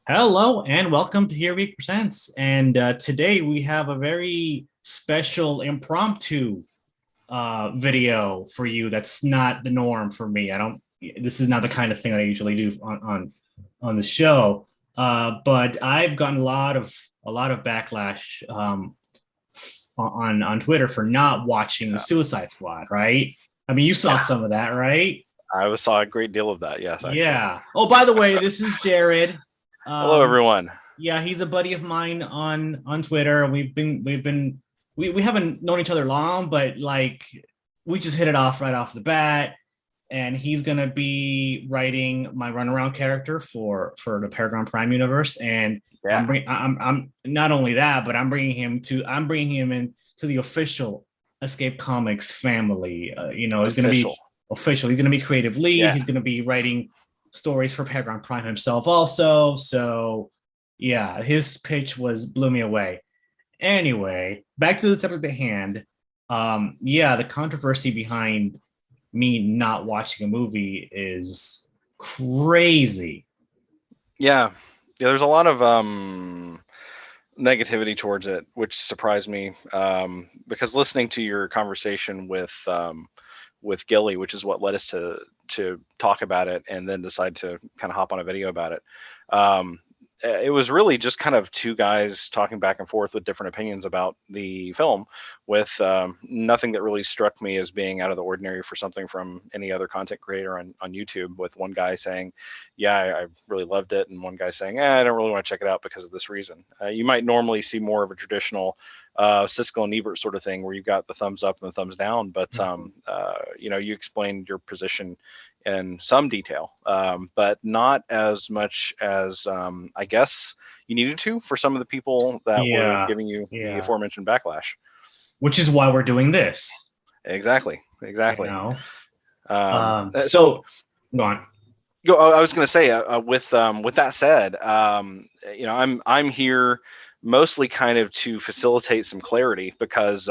Hello and welcome to HEROGEEK Presents. And today we have a very special impromptu video for you. That's not the norm for me. I don't. This is not the kind of thing that I usually do on the show. But I've gotten a lot of backlash on Twitter for not watching the Yeah, Suicide Squad. Right? I mean, you saw yeah, some of that, right? saw a great deal of that. Yes, actually. Yeah. Oh, by the way, this is Jared. Hello, Um, everyone. yeah, he's a buddy of mine on Twitter. We haven't known each other long, but like we just hit it off right off the bat. And he's gonna be writing my runaround character for the Paragon Prime universe. And Yeah, I'm not only that, but I'm bringing him in to the official Escape Comics family. He's gonna official. be official. He's gonna be creative lead. Yeah, He's gonna be writing stories for Paragon Prime himself also. So yeah, his pitch blew me away. Anyway, back to the subject at hand. Yeah, the controversy behind me not watching a movie is crazy. yeah, yeah. There's a lot of negativity towards it, which surprised me. Because listening to your conversation with Gilly, which is what led us to talk about it, and then decide to kind of hop on a video about it. It was really just kind of two guys talking back and forth with different opinions about the film, with nothing that really struck me as being out of the ordinary for something from any other content creator on YouTube. With one guy saying, "Yeah, I really loved it," and one guy saying, "I don't really want to check it out because of this reason." You might normally see more of a traditional Siskel and Ebert sort of thing where you've got the thumbs up and the thumbs down, but you explained your position in some detail, but not as much as I guess you needed to for some of the people that were Yeah, giving you the yeah. aforementioned backlash. Which is why we're doing this, Exactly, you exactly. know. So So go on. I was going to say, with that said, I'm here mostly kind of to facilitate some clarity because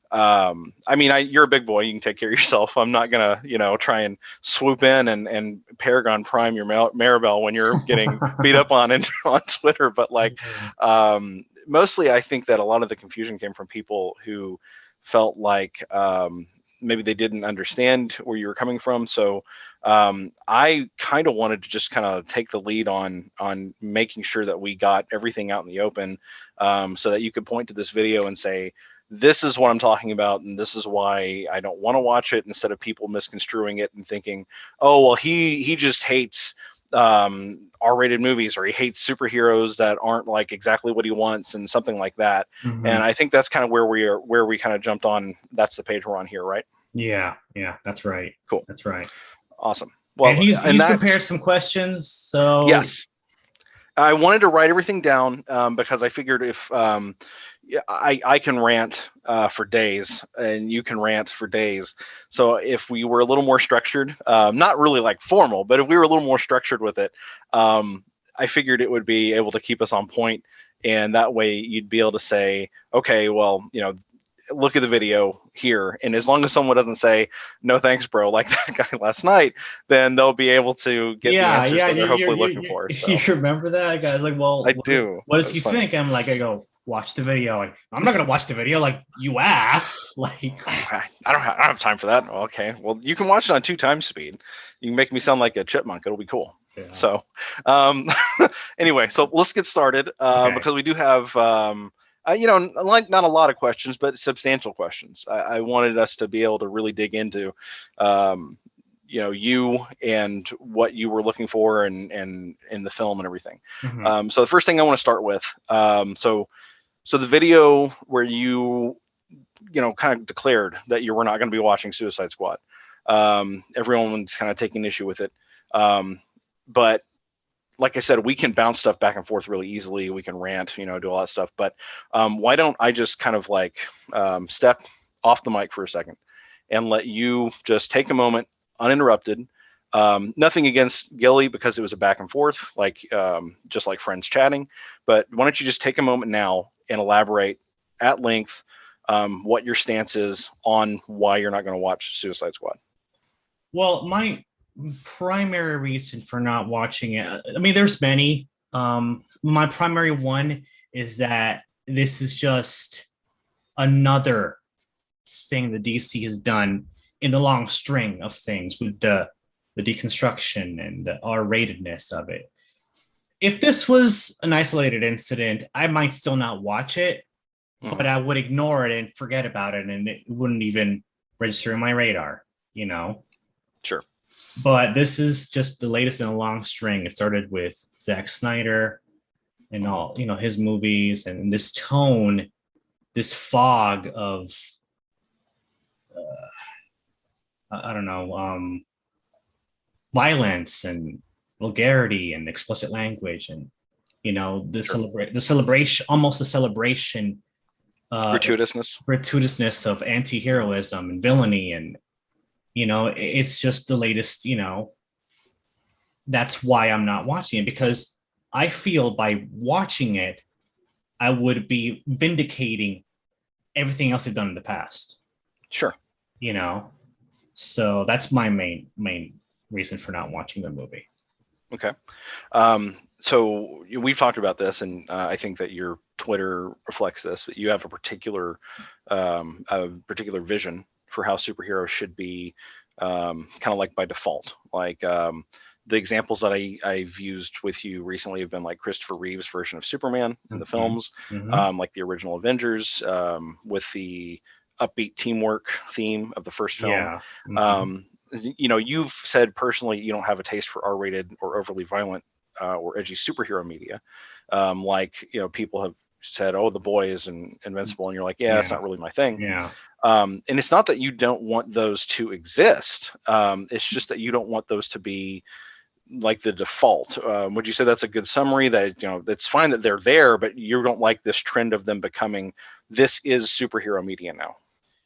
I mean, you're a big boy. You can take care of yourself. I'm not gonna, try and swoop in and Paragon Prime your Maribel when you're getting beat up on on Twitter. But like, mostly, I think that a lot of the confusion came from people who felt like maybe they didn't understand where you were coming from. So I kind of wanted to just kind of take the lead on making sure that we got everything out in the open, so that you could point to this video and say, this is what I'm talking about, and this is why I don't want to watch it, instead of people misconstruing it and thinking, oh, well, he just hates R-rated movies, or he hates superheroes that aren't like exactly what he wants, and something like that. And Mhm. I think that's kind of where we kind of jumped on. That's the page we're on here, right? Yeah, yeah, that's right. Cool. That's right. Awesome. And Well, and he's that, prepared some questions. So yes, I wanted to write everything down, because I figured if yeah, I can rant for days, and you can rant for days. So if we were a little more structured, not really like formal, but if we were a little more structured with it, I figured it would be able to keep us on point, and that way you'd be able to say, okay, well, look at the video here, and as long as someone doesn't say no thanks bro like that guy last night, then they'll be able to get the yeah, answers yeah, that they're hopefully looking you for. you So remember that guy's like, well, I do. what It does was he funny. think? I'm like, I go watch the video. Like, I'm not gonna watch the video. Like, you asked. Like, I don't have time for that. Okay, well, you can watch it on 2 times speed. You can make me sound like a chipmunk. It'll be cool. yeah, So, um, anyway, so let's get started, okay. because we do have, like not a lot of questions, but substantial questions. I wanted us to be able to really dig into, um, you and what you were looking for, and in the film and everything. Mhm. So the first thing I want to start with, so the video where kind of declared that you were not going to be watching Suicide Squad. Everyone's kind of taking issue with it. But like I said, we can bounce stuff back and forth really easily. We can rant, do all that stuff. But why don't I just kind of like step off the mic for a second and let you just take a moment uninterrupted. Nothing against Gilly, because it was a back and forth, like just like friends chatting. But why don't you just take a moment now and elaborate at length what your stance is on why you're not going to watch Suicide Squad? Well, my primary reason for not watching it, I mean, there's many. My primary one is that this is just another thing the DC has done in the long string of things with the deconstruction and the R-ratedness of it. If this was an isolated incident, I might still not watch it, but I would ignore it and forget about it, and it wouldn't even register in my radar, you know? Sure. But this is just the latest in a long string. It started with Zack Snyder and all, his movies, and this tone, this fog of, I don't know, violence and vulgarity and explicit language, and the celebration, almost the celebration, gratuitousness of anti-heroism and villainy, and it's just the latest. That's why I'm not watching it, because I feel by watching it, I would be vindicating everything else they've done in the past. Sure. So that's my main reason for not watching the movie. Okay. So we've talked about this, and I think that your Twitter reflects this, that you have a particular vision for how superheroes should be, kind of like by default. Like the examples that I've used with you recently have been like Christopher Reeve's version of Superman in the films, like the original Avengers, with the upbeat teamwork theme of the first film. Yeah. You've said personally you don't have a taste for R-rated or overly violent or edgy superhero media. People have said, "Oh, The Boys and Invincible," and you're like, "Yeah, it's not really my thing." Yeah. And it's not that you don't want those to exist. It's just that you don't want those to be like the default. Would you say that's a good summary? That it's fine that they're there, but you don't like this trend of them becoming, this is superhero media now.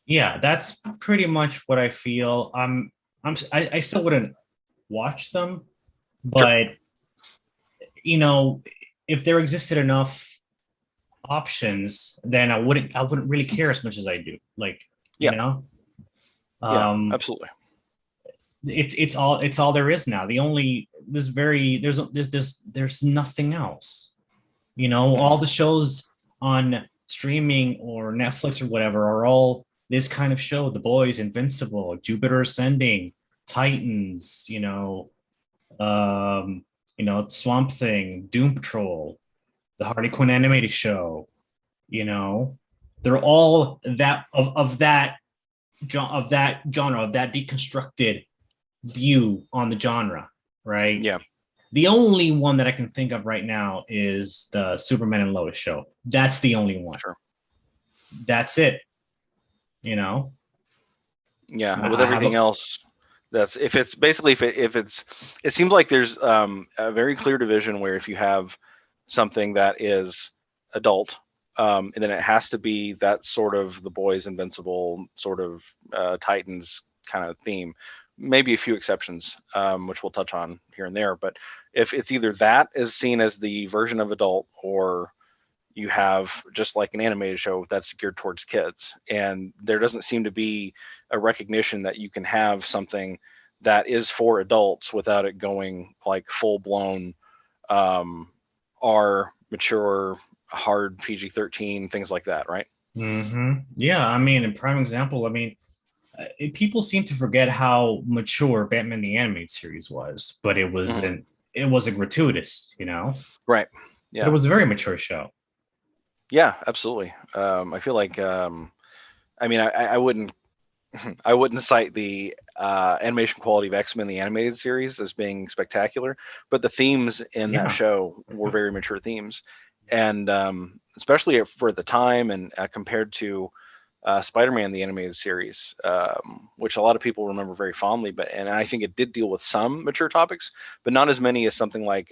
Yeah, that's pretty much what I feel. I still wouldn't watch them, but if there existed enough options, then I wouldn't really care as much as I do. Absolutely. It's all there is now. There's nothing else. All the shows on streaming or Netflix or whatever are all this kind of show: The Boys, Invincible, Jupiter Ascending, Titans, Swamp Thing, Doom Patrol, the Harley Quinn animated show. They're all that of that genre, of that deconstructed view on the genre, right? Yeah. The only one that I can think of right now is the Superman and Lois show. That's the only one. Sure. That's it. Yeah. With everything else, that's if it seems like there's a very clear division where if you have something that is adult, and then it has to be that sort of The Boys, Invincible, sort of Titans kind of theme. Maybe a few exceptions, which we'll touch on here and there. But if it's either that is seen as the version of adult, or you have just like an animated show that's geared towards kids, and there doesn't seem to be a recognition that you can have something that is for adults without it going like full blown R, mature, hard PG-13, things like that, right? Yeah, I mean, a prime example. I mean, people seem to forget how mature Batman the Animated Series was, but it wasn't gratuitous, Right. Yeah. But it was a very mature show. Yeah, absolutely. I feel like, I wouldn't cite the animation quality of X-Men the Animated Series as being spectacular, but the themes in that show were very mature themes, and especially for the time, and compared to Spider-Man the Animated Series, which a lot of people remember very fondly, and I think it did deal with some mature topics, but not as many as something like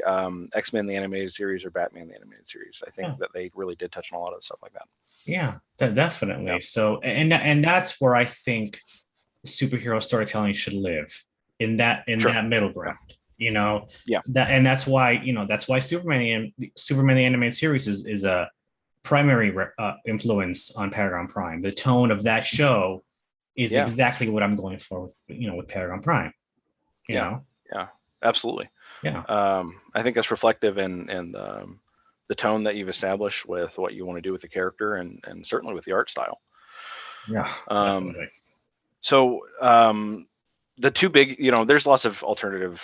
X-Men the Animated Series or Batman the Animated Series. I think that they really did touch on a lot of stuff like that. Yeah, definitely. Yeah. So, and that's where I think superhero storytelling should live, in that middle ground. That's why Superman the Animated Series is a primary influence on Paragon Prime. The tone of that show is exactly what I'm going for with Paragon Prime. You know? absolutely. Yeah. I think that's reflective in the tone that you've established with what you want to do with the character, and certainly with the art style. Yeah, Um, definitely. so the two big, there's lots of alternative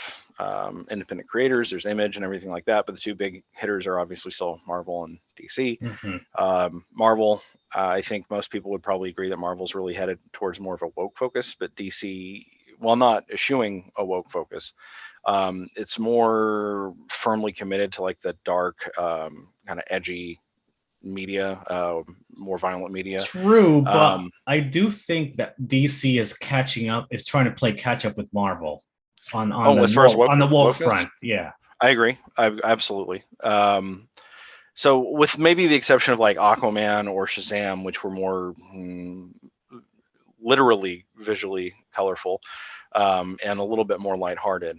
independent creators. There's Image and everything like that, but the two big hitters are obviously still Marvel and DC. Hmm. Marvel, I think most people would probably agree that Marvel's really headed towards more of a woke focus, but DC, while not eschewing a woke focus, it's more firmly committed to like the dark, kind of edgy media, more violent media. True, but Um, I do think that DC is catching up, is trying to play catch up with Marvel oh, as far as on the woke wokeness, front. Yeah. I agree. Absolutely. So with maybe the exception of like Aquaman or Shazam, which were more literally visually colorful, and a little bit more lighthearted.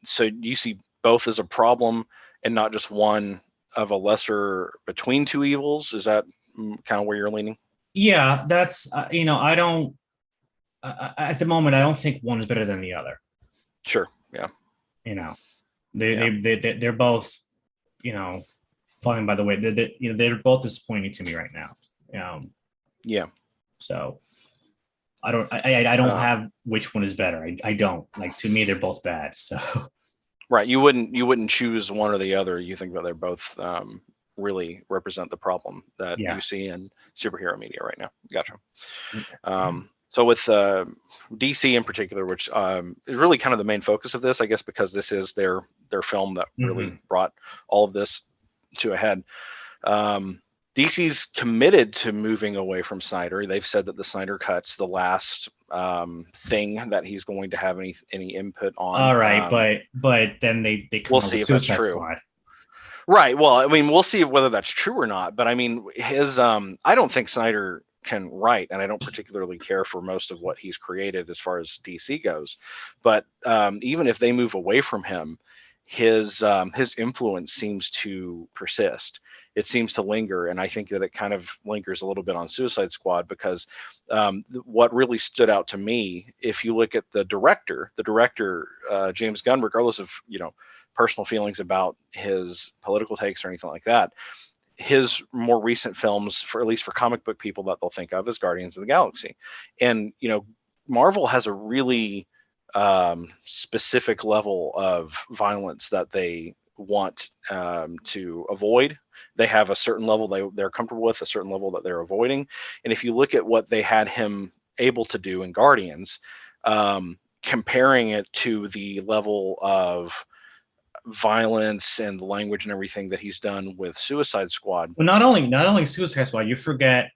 So you see both as a problem and not just one of a lesser between two evils. Is that kind of where you're leaning? Yeah, that's I don't at the moment I don't think one is better than the other. Sure. Yeah. You know, Yeah. they're both you know falling by the way. They're both disappointing to me right now. Um, Yeah. so I don't Um, have which one is better. I don't like to me they're both bad. So right. You wouldn't choose one or the other. You think that they're both really represent the problem that yeah. you see in superhero media right now. Gotcha. Yeah. So with DC in particular, which is really kind of the main focus of this, I guess, because this is their film that really Hmm. brought all of this to a head. Um, DC's committed to moving away from Snyder. They've said that the Snyder cut's the last thing that he's going to have any input on. All right, but then they We'll come out with see if that's Suicide true. Squad. Right. Well, I mean, we'll see whether that's true or not. But I mean, his I don't think Snyder can write, and I don't particularly care for most of what he's created as far as DC goes. But even if they move away from him, his influence seems to persist. It seems to linger, and I think that it kind of lingers a little bit on Suicide Squad because what really stood out to me, if you look at the director James Gunn, regardless of personal feelings about his political takes or anything like that. His more recent films, for at least for comic book people, that they'll think of as Guardians of the Galaxy, and Marvel has a really specific level of violence that they want to avoid. They have a certain level they're comfortable with, a certain level that they're avoiding. And if you look at what they had him able to do in Guardians, comparing it to the level of violence and the language and everything that he's done with Suicide Squad. Well, not only Suicide Squad, you forget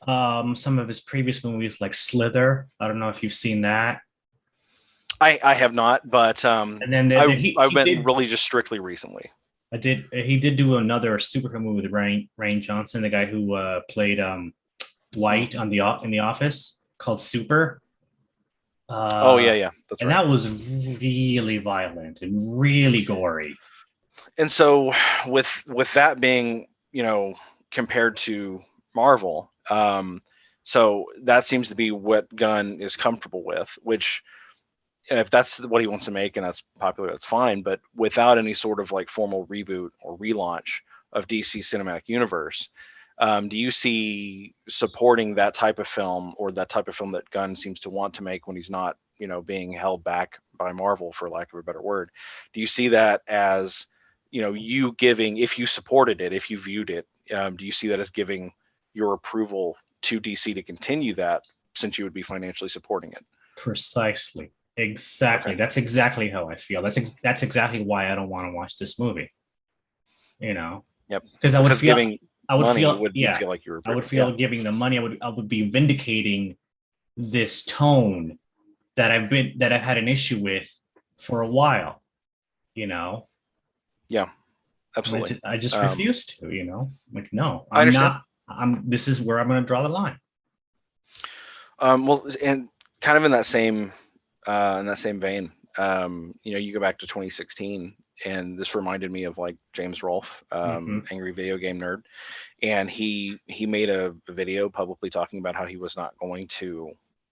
some of his previous movies like Slither. I don't know if you've seen that. I have not, but And then I went really just strictly recently. he did do another superhero movie with Rain Johnson, the guy who played Mm. Dwight in the Office, called Super. Oh Uh, yeah, that's and right. that was really violent and really gory. And so with that being compared to Marvel, so that seems to be what Gunn is comfortable with, which if that's what he wants to make and that's popular, that's fine. But without any sort of like formal reboot or relaunch of DC Cinematic Universe, do you see supporting that type of film or that type of film that Gunn seems to want to make when he's not, being held back by Marvel, for lack of a better word? Do you see that as, you giving, if you supported it, if you viewed it, do you see that as giving your approval to DC to continue that since you would be financially supporting it? Precisely. Exactly. Okay. That's exactly how I feel. That's exactly why I don't want to watch this movie. You know, Yep. because Because giving I would money feel, would you yeah, feel like you were I would approving? Yeah. feel giving the money, I would be vindicating this tone that I've had an issue with for a while, you know, Yeah. and Absolutely. I just refuse to, like, no, I understand. this is where I'm going to draw the line. Well, and kind of in that same vein, you go back to 2016, and this reminded me of like James Rolfe, Hmm. angry video game nerd, and he made a video publicly talking about how he was not going to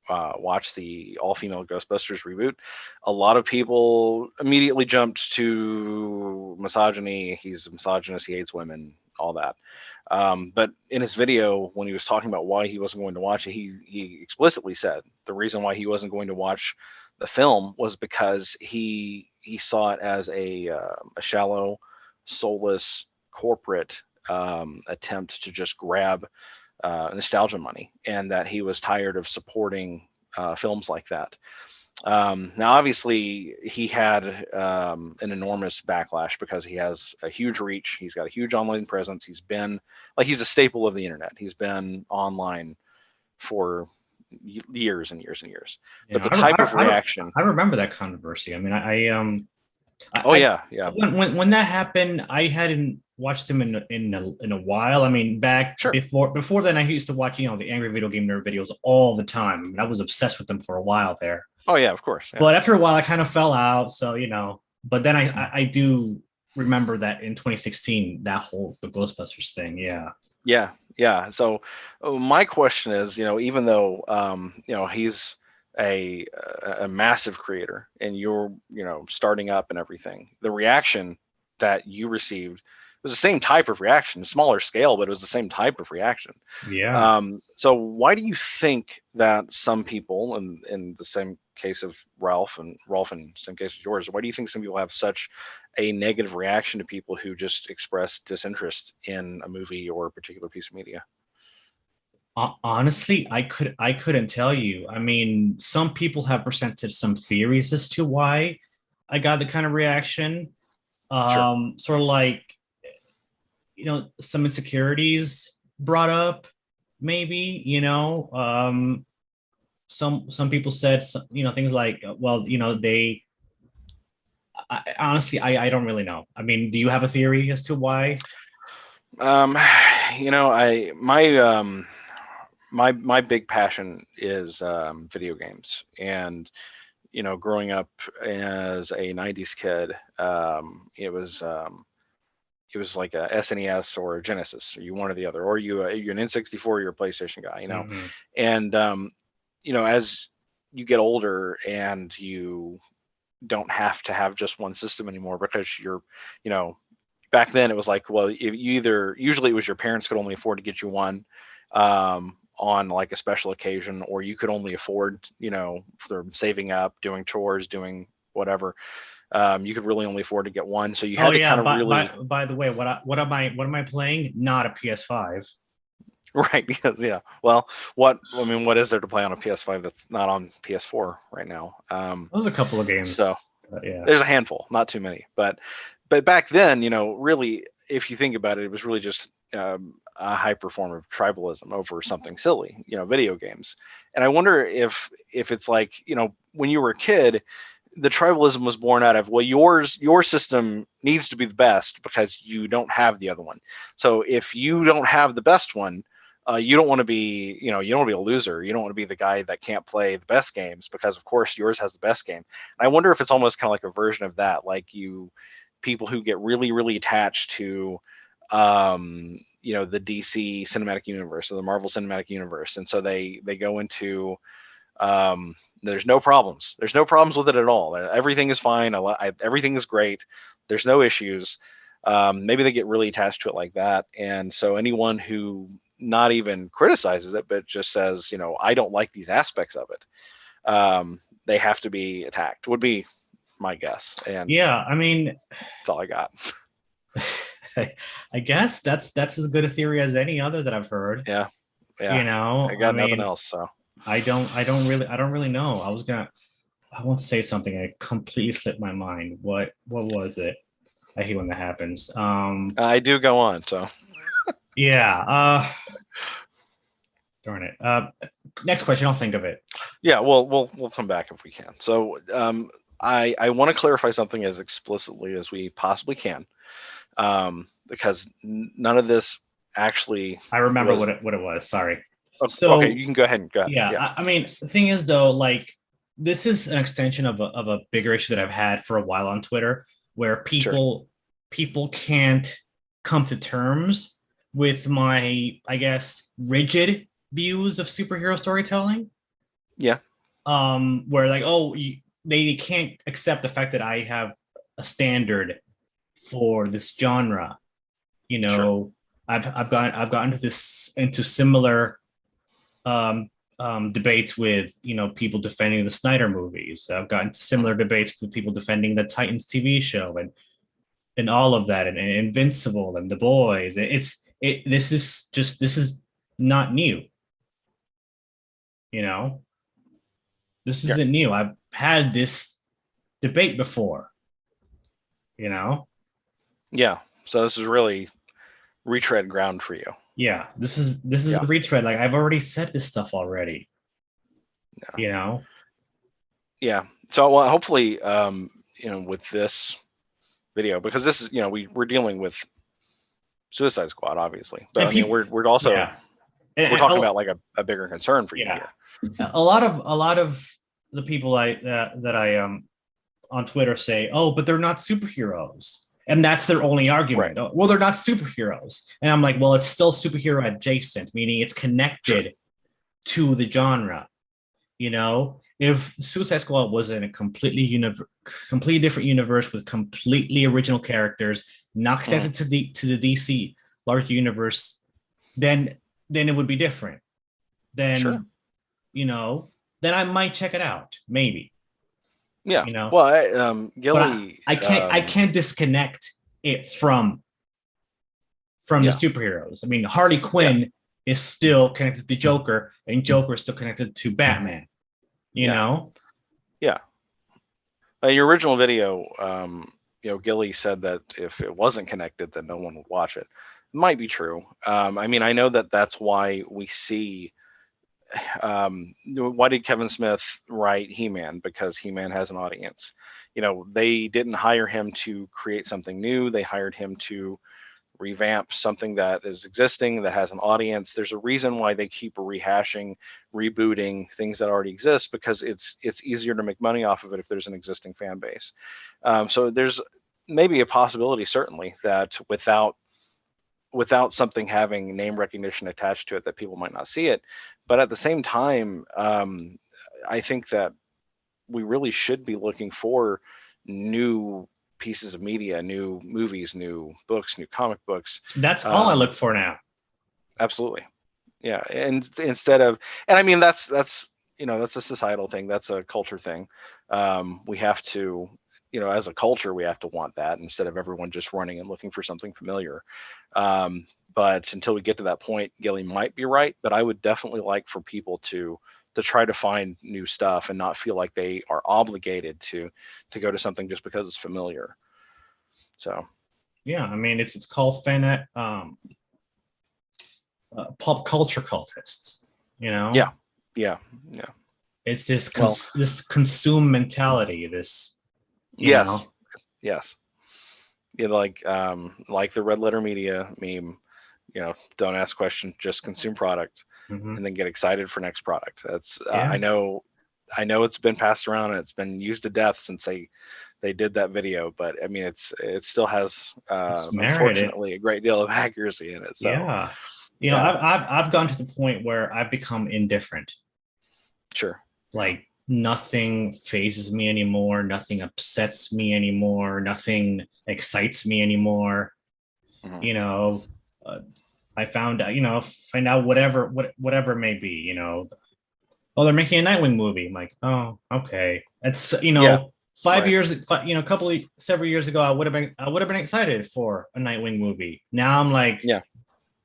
watched the all-female Ghostbusters reboot, a lot of people immediately jumped to misogyny. He's a misogynist. He hates women. All that. But in his video, when he was talking about why he wasn't going to watch it, he explicitly said the reason why he wasn't going to watch the film was because he saw it as a shallow, soulless corporate attempt to just grab nostalgia money, and that he was tired of supporting films like that. Now, obviously, he had an enormous backlash because he has a huge reach. He's got a huge online presence. He's a staple of the internet. He's been online for years and years and years. Yeah, But the type of reaction. I remember that controversy. I mean, Yeah. When that happened, I hadn't watched him in a while. I mean, back Sure. before then, I used to watch the Angry Video Game Nerd videos all the time. I mean, I was obsessed with them for a while there. Oh yeah, of course. Yeah. But after a while, I kind of fell out. So but then I do remember that in 2016, the Ghostbusters thing. Yeah. Yeah. So my question is, even though he's a massive creator and you're starting up and everything, the reaction that you received was the same type of reaction, smaller scale, but it was the same type of reaction. Yeah. So why do you think that some people, in the same case of Ralph and same case as yours, why do you think some people have such a negative reaction to people who just express disinterest in a movie or a particular piece of media? Honestly, I couldn't tell you. I mean, some people have presented some theories as to why I got the kind of reaction. Sure. Sort of like, some insecurities brought up, maybe. Some people said, things like, well, honestly, I don't really know. I mean, do you have a theory as to why? My big passion is video games, and growing up as a 90s kid, it was like a SNES or a Genesis, or you one or the other, or you're an N64 or you're a PlayStation guy, Mm-hmm. and as you get older and you don't have to have just one system anymore, because back then it was like, well, usually it was your parents could only afford to get you one on like a special occasion, or you could only afford, for saving up, doing chores, doing whatever. You could really only afford to get one, so you had to kind of really. By the way, what am I playing? Not a PS5. Right, because well, what is there to play on a PS5 that's not on PS4 right now? There's a couple of games. So yeah, there's a handful, not too many, but back then, really, if you think about it, it was really just a hyper form of tribalism over something silly, video games. And I wonder if it's like, when you were a kid, the tribalism was born out of, well, your system needs to be the best because you don't have the other one. So if you don't have the best one, you don't want to be, you don't want to be a loser. You don't want to be the guy that can't play the best games, because of course yours has the best game. And I wonder if it's almost kind of like a version of that, like people who get really, really attached to, the DC cinematic universe or the Marvel cinematic universe. And so they go into, there's no problems. There's no problems with it at all. Everything is fine. Everything is great. There's no issues. Maybe they get really attached to it like that. And so anyone who not even criticizes it, but just says, I don't like these aspects of it, they have to be attacked, would be my guess. And yeah, I mean, that's all I got. I guess that's as good a theory as any other that I've heard. Yeah. I got nothing else. So I don't really know. I want to say something. It completely slipped my mind. What was it? I hate when that happens. I do go on. So yeah. Darn it. Next question. I'll think of it. Yeah. We'll come back if we can. So I want to clarify something as explicitly as we possibly can, because none of this actually. I remember what it was. Sorry. Okay, you can go ahead. Yeah. I mean, the thing is, though, like, this is an extension of a bigger issue that I've had for a while on Twitter, where people can't come to terms with my, I guess, rigid views of superhero storytelling. Yeah. Where like, oh, they can't accept the fact that I have a standard for this genre. You Sure. know, I've gotten into similar um, debates with people defending the Snyder movies. I've gotten into Mhm. similar debates with people defending the Titans TV show and all of that, and Invincible and The Boys. This is not new. You know, this Yeah. isn't new. I've had this debate before. You know, Yeah. So this is really retread ground for you. yeah, this is Yeah. a retread. Like I've already said this stuff already. Yeah. You know, Yeah. So well, hopefully, with this video, because this is, we're dealing with Suicide Squad, obviously, but and I mean, people, we're also yeah, we're talking about like a bigger concern for you yeah, here. a lot of the people that I on Twitter say, oh, but they're not superheroes. And that's their only Right. argument. Oh, well, they're not superheroes. And I'm like, well, it's still superhero adjacent, meaning it's Sure. connected to the genre. If Suicide Squad was in a completely different universe with completely original characters, not Mhm. connected to the DC larger universe, then it would be different. Sure. Then you know, then I might check it out, maybe. Yeah. You know, Well, but I, Gilly. I can't I can't disconnect it from the Yeah. superheroes. I mean, Harley Yeah. Quinn is still connected to Joker, and Joker is still connected to Batman. You Yeah. know, Yeah. Your original video, Gilly said that if it wasn't connected, then no one would watch it. It might be true. I mean, I know that that's why we see. Why did Kevin Smith write He-Man? Because He-Man has an audience. They didn't hire him to create something new. They hired him to revamp something that is existing that has an audience. There's a reason why they keep rehashing, rebooting things that already exist, because it's easier to make money off of it if there's an existing fan base. So there's maybe a possibility, certainly, that without something having name recognition attached to it, that people might not see it. But at the same time, I think that we really should be looking for new pieces of media, new movies, new books, new comic books. that's all I Um, look for now. Absolutely, yeah. And instead of, and I mean, that's a societal thing, that's a culture thing. We have to, as a culture, we have to want that instead of everyone just running and looking for something familiar. But until we get to that point, Gilly might be right, but I would definitely like for people to try to find new stuff and not feel like they are obligated to go to something just because it's familiar. So Yeah, I mean, it's called pop culture cultists. You yeah, know, yeah, yeah. it's Well, this consume mentality. This, you yes, know, yes. Like the red letter media meme, don't ask questions, just consume product, mm-hmm. and then get excited for next product. That's Yeah, I know it's been passed around and it's been used to death since they did that video, but I mean it still has it's merited. unfortunately a great deal of accuracy in it. So Yeah, yeah, I've gone to the point where I've become indifferent. sure, yeah, Like nothing phases me anymore. Nothing upsets me anymore. Nothing excites me anymore. hmm You know, uh, I found out. Find out whatever it may be. Oh, they're making a Nightwing movie. I'm like, oh, okay. It's yeah, 5 years, right, several years ago, I would have been excited for a Nightwing movie. Now I'm like, yeah,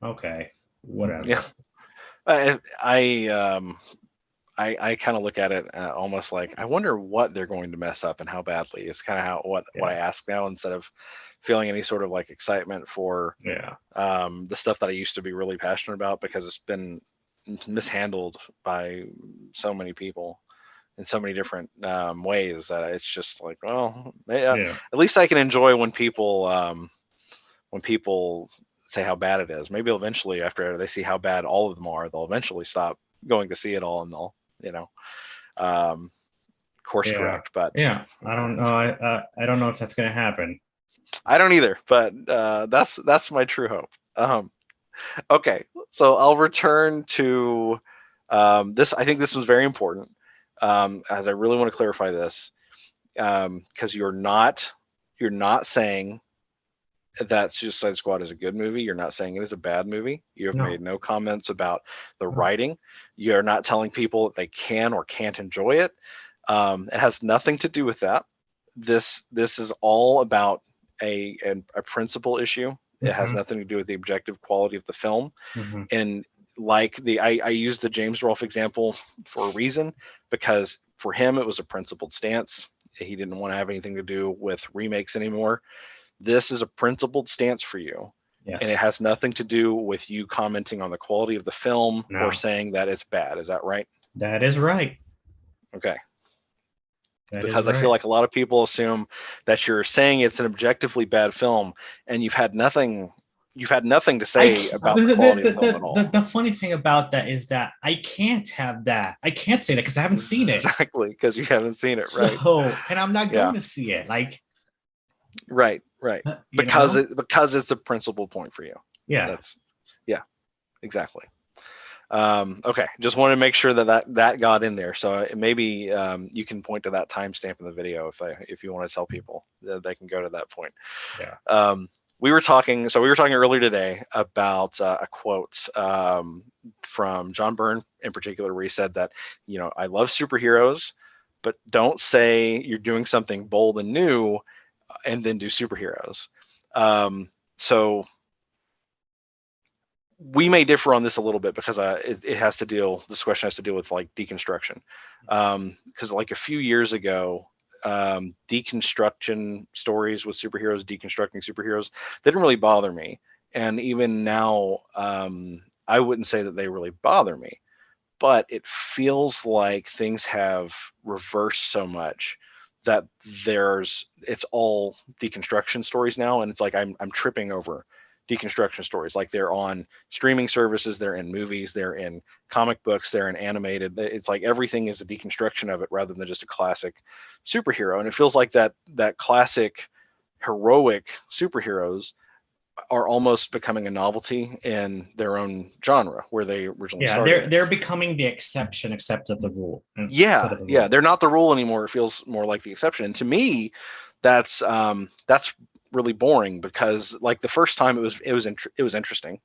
okay, yeah. whatever. I kind of look at it almost like I wonder what they're going to mess up and how badly. It's kind of how what I Yeah, ask now, instead of feeling any sort of like excitement for yeah, the stuff that I used to be really passionate about, because it's been mishandled by so many people in so many different ways that it's just like, well, yeah, yeah, at least I can enjoy when people say how bad it is. Maybe eventually, after they see how bad all of them are, they'll eventually stop going to see it all, and they'll, um, course yeah, correct. But yeah. I don't know. I don't know if that's gonna happen. I don't either. But that's my true hope. Okay, so I'll return to this. I think this was very important. as I really want to clarify this, because you're not saying that Suicide Squad is a good movie. You're not saying it is a bad movie. You have made no comments about the writing. You're not telling people that they can or can't enjoy it. It has nothing to do with that. This is all about a principle issue. It has nothing to do with the objective quality of the film. And like I used the James Rolfe example for a reason, because for him it was a principled stance. He didn't want to have anything to do with remakes anymore. This is a principled stance for you. Yes. And it has nothing to do with you commenting on the quality of the film or saying that it's bad. Is that right? That is right. Okay. Because I feel like a lot of people assume that you're saying it's an objectively bad film, and you've had nothing to say about the quality of the film at all. The funny thing about that is that I can't have that. I can't say that because I haven't seen it. Exactly, because you haven't seen it, right? So, and I'm not going to see it. Like, right. Because it's a principal point for you. Yeah. Exactly. Okay, just want to make sure that got in there. So maybe you can point to that timestamp in the video if you want to tell people that they can go to that point. Yeah. We were talking earlier today about a quote from John Byrne in particular, where he said that, I love superheroes, but don't say you're doing something bold and new and then do superheroes. So we may differ on this a little bit, because this question has to deal with like deconstruction. Because like a few years ago, deconstruction stories with superheroes, deconstructing superheroes, they didn't really bother me. And even now, I wouldn't say that they really bother me, but it feels like things have reversed so much that it's all deconstruction stories now. And it's like, I'm tripping over deconstruction stories. Like, they're on streaming services, they're in movies, they're in comic books, they're in animated. It's like everything is a deconstruction of it rather than just a classic superhero. And it feels like that classic heroic superheroes are almost becoming a novelty in their own genre where they originally started. They're becoming the exception except of the rule. They're not the rule anymore. It feels more like the exception. And to me, that's really boring, because like the first time it was interesting,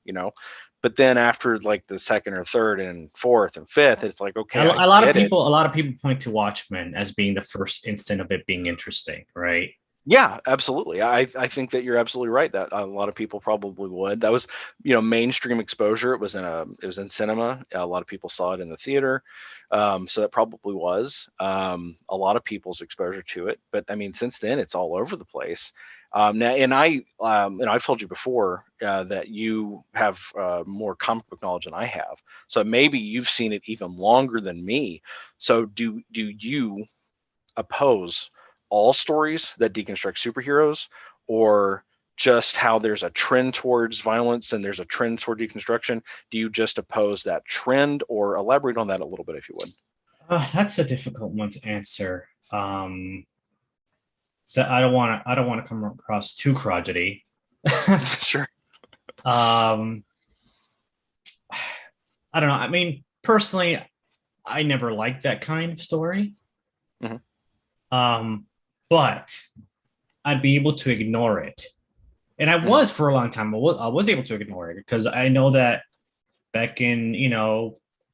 but then after like the second or third and fourth and fifth, it's like, okay, a lot of people point to Watchmen as being the first instant of it being interesting, right? Yeah, absolutely. I think that you're absolutely right, that a lot of people probably would. That was, mainstream exposure. It was in cinema. A lot of people saw it in the theater. So that probably was a lot of people's exposure to it. But I mean, since then, it's all over the place. Now, and I've told you before that you have more comic book knowledge than I have. So maybe you've seen it even longer than me. So do you oppose all stories that deconstruct superheroes, or just how there's a trend towards violence and there's a trend toward deconstruction? Do you just oppose that trend, or elaborate on that a little bit if you would? That's a difficult one to answer. So I don't want to come across too crotchety. Sure. I don't know. I mean, personally, I never liked that kind of story. But I'd be able to ignore it. And I was for a long time. I was able to ignore it, because I know that back in,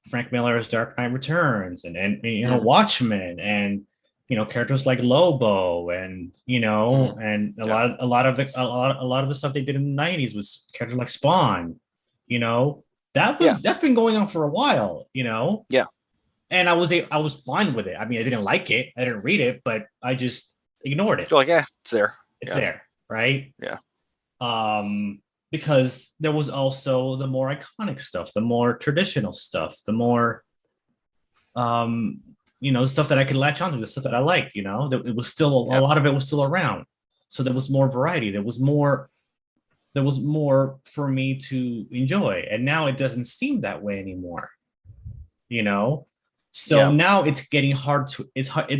Frank Miller's Dark Knight Returns and Watchmen, and characters like Lobo, and and a lot of the stuff they did in the 90s was characters like Spawn. That's been going on for a while. Yeah. And I was fine with it. I mean, I didn't like it, I didn't read it, but I just ignored it. You're like, yeah, it's there. It's there, right? Yeah. Because there was also the more iconic stuff, the more traditional stuff, the more stuff that I could latch onto, the stuff that I liked. It was still a lot of it was still around. So there was more variety. There was more for me to enjoy. And now it doesn't seem that way anymore. So now it's getting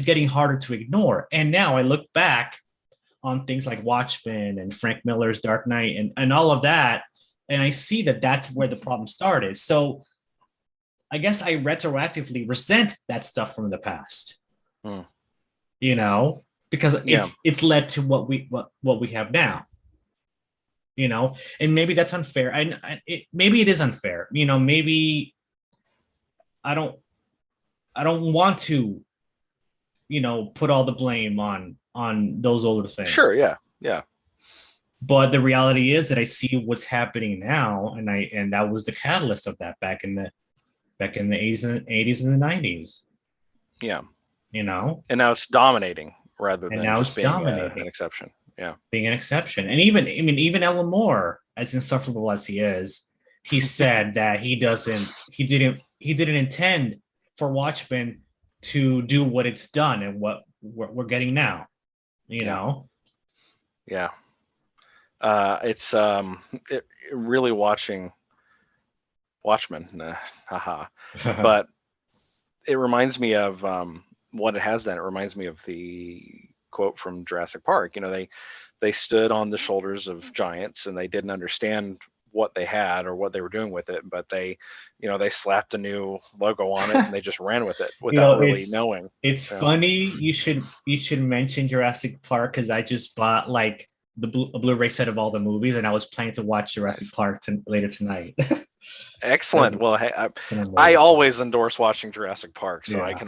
getting harder to ignore. And now I look back on things like Watchmen and Frank Miller's Dark Knight and all of that, and I see that that's where the problem started. So I guess I retroactively resent that stuff from the past. Hmm. You know, because Yeah, it's led to what we have now. You know, and maybe that's unfair. Maybe it is unfair. You know, maybe I don't I don't want to, you know, put all the blame on those older sure, things. yeah, yeah, But the reality is that I see what's happening now, and that was the catalyst of that back in the 80s and the 90s, yeah. you know, And now it's dominating rather and than now just it's being an dominating, exception. Yeah, being an exception. And even, I mean, even Ellen Moore, as insufferable as he is, he said that he didn't intend for Watchmen to do what it's done and what we're getting now, you yeah, know. yeah. It's really watching Watchmen, nah, haha. But it reminds me of what it has done. It reminds me of the quote from Jurassic Park. You know, they stood on the shoulders of giants and they didn't understand what they had or what they were doing with it, but they, you know, they slapped a new logo on it and they just ran with it You without know, really knowing. it's You know, funny. You should mention Jurassic Park because I just bought like a Blu-ray set of all the movies, and I was planning to watch Jurassic nice. Park later tonight. Excellent. So Well, hey, can I unload it. always endorse watching Jurassic Park, so Yeah. I can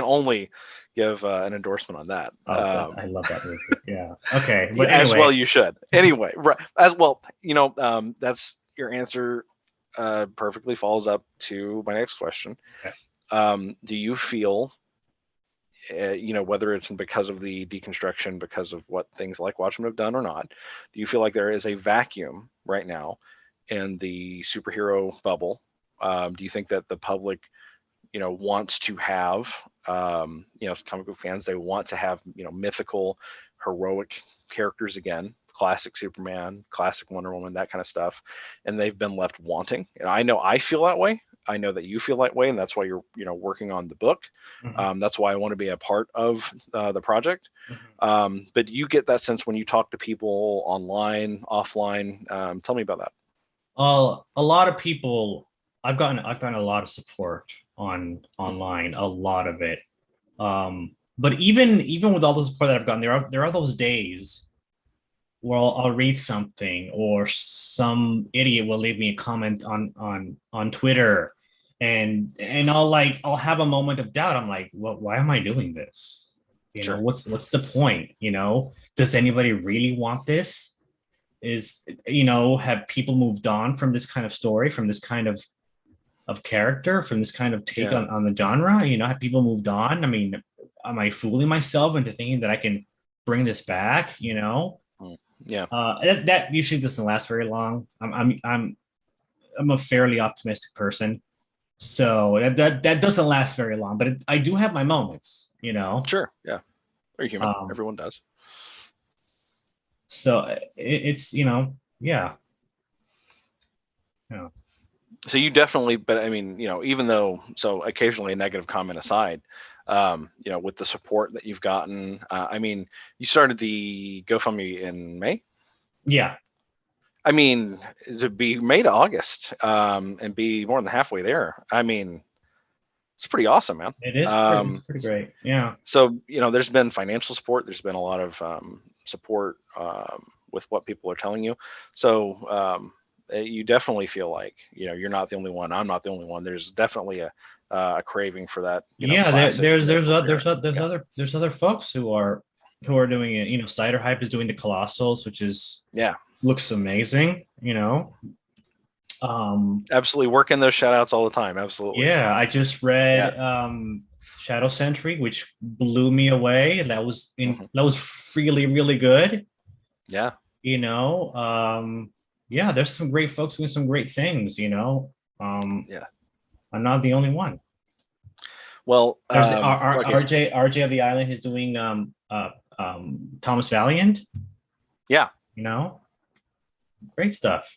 only give an endorsement on that. Oh, I love that movie. Yeah. Okay, Yeah, but as well anyway, you should. Anyway, right, as well, you know, that's your answer. Perfectly follows up to my next question. okay. Do you feel, you know, whether it's because of the deconstruction, because of what things like Watchmen have done or not, do you feel like there is a vacuum right now in the superhero bubble? Do you think that the public, you know, wants to have, you know, comic book fans, they want to have, you know, mythical, heroic characters again, classic Superman, classic Wonder Woman, that kind of stuff, and they've been left wanting. And I know I feel that way. I know that you feel that way, and that's why you're, you know, working on the book. Mhm, That's why I want to be a part of the project. mhm. But you get that sense when you talk to people online, offline. Tell me about that. A lot of people. I've gotten a lot of support online. A lot of it. But even with all the support that I've gotten, there are those days where I'll read something or some idiot will leave me a comment on Twitter, and I'll have a moment of doubt. I'm like, well, why am I doing this? You know, Sure. what's the point? You know, does anybody really want this? Is, you know, have people moved on from this kind of story, from this kind of character, from this kind of take Yeah. on the genre? You know, have people moved on? I mean, am I fooling myself into thinking that I can bring this back? You know, Mm. Yeah. that usually doesn't last very long. I'm a fairly optimistic person, so that doesn't last very long. But I do have my moments, you know. Sure. Yeah. You're human. Um, Everyone does. so it's, you know, yeah, yeah, So you definitely, but I mean, you know, even though, so occasionally a negative comment aside, you know, with the support that you've gotten, I mean, you started the GoFundMe in May. yeah. I mean, to be May to August, and be more than halfway there. I mean, it's pretty awesome, man. It's pretty great. Yeah, So, you know, there's been financial support. There's been a lot of support with what people are telling you. So you definitely feel like, you know, you're not the only one. I'm not the only one. There's definitely a craving for that, you know, yeah. classic mythical There's character. Yeah. there's other folks who are doing it. You know, Cider Hype is doing the Colossals, which is Yeah. looks amazing. You know, Absolutely. Working those shout outs all the time. Absolutely. yeah. I just Yeah. read Shadow Sentry, which blew me away. Hmm. That was really good. Yeah. You know, yeah. There's some great folks doing some great things. You know, Yeah. I'm not the only one. Well, There's like I said, RJ of the Island is doing Thomas Valiant, yeah, you know, great stuff.